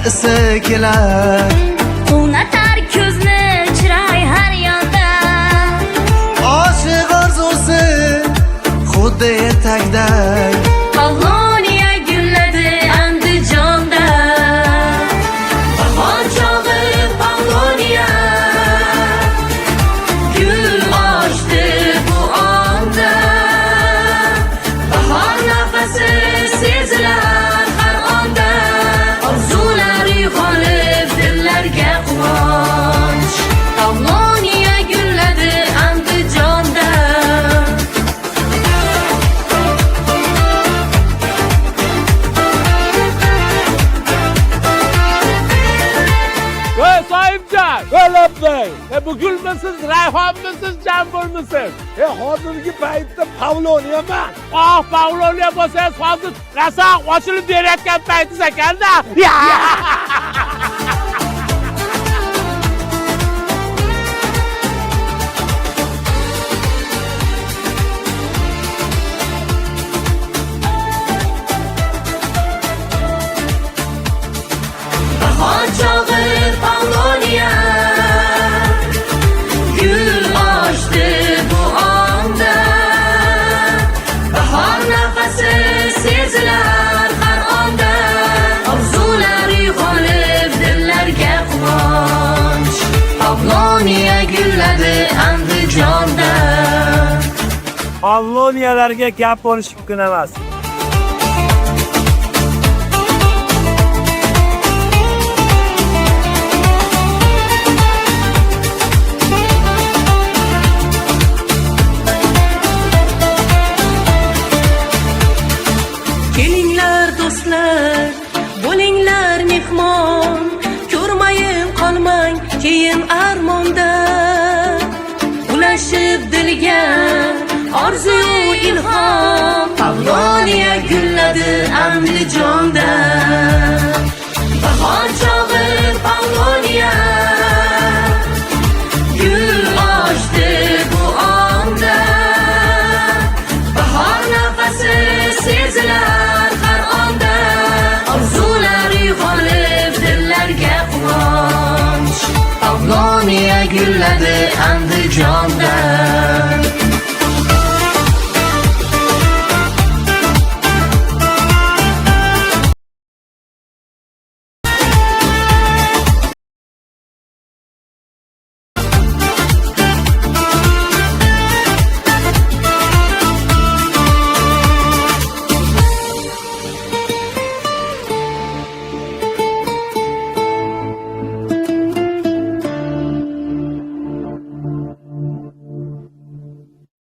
isi kelar. Unatar ko'zni chiroy har yonda. Oshiq orzusi xuddi etakday. Pavloniya gulladi Andijonda. Bahor chog'i Pavloniya gul ochdi bu onda. Bahor nafasi sezilar har onda. Orzular uyg'onib dillarga quvonch. Pavloniya gulladi Andijonda. Sohibjon, o'libdi. Bu gulmisiz, rayhonmisiz, jambulmisiz? Hozirgi paytda Pavloniyaman. Pavloniya bo'lsangiz, hozir rasoq ochilib berayotgan paytingiz ekanda. Bahor chog'i Pavloniya gul ochdi bu onda. Bahor nafasi sezilar har onda. Orzular uyg'onib dillarga quvonch. Pavloniya gulladi Andijonda. Pavloniyalarga gap bo'lish mumkin emas. Kelinglar do'stlar, bo'linglar mehmon, ko'rmayin qolmang keyin armonda. Ulashib dilga orzu ilhom, Pavloniya gulladi Andijonda. Bahor chog'i Pavloniya gul ochdi bu onda. Bahor nafasi sezilar har onda. Orzular uyg'onib dillarga quvonch. Pavloniya gulladi Andijonda.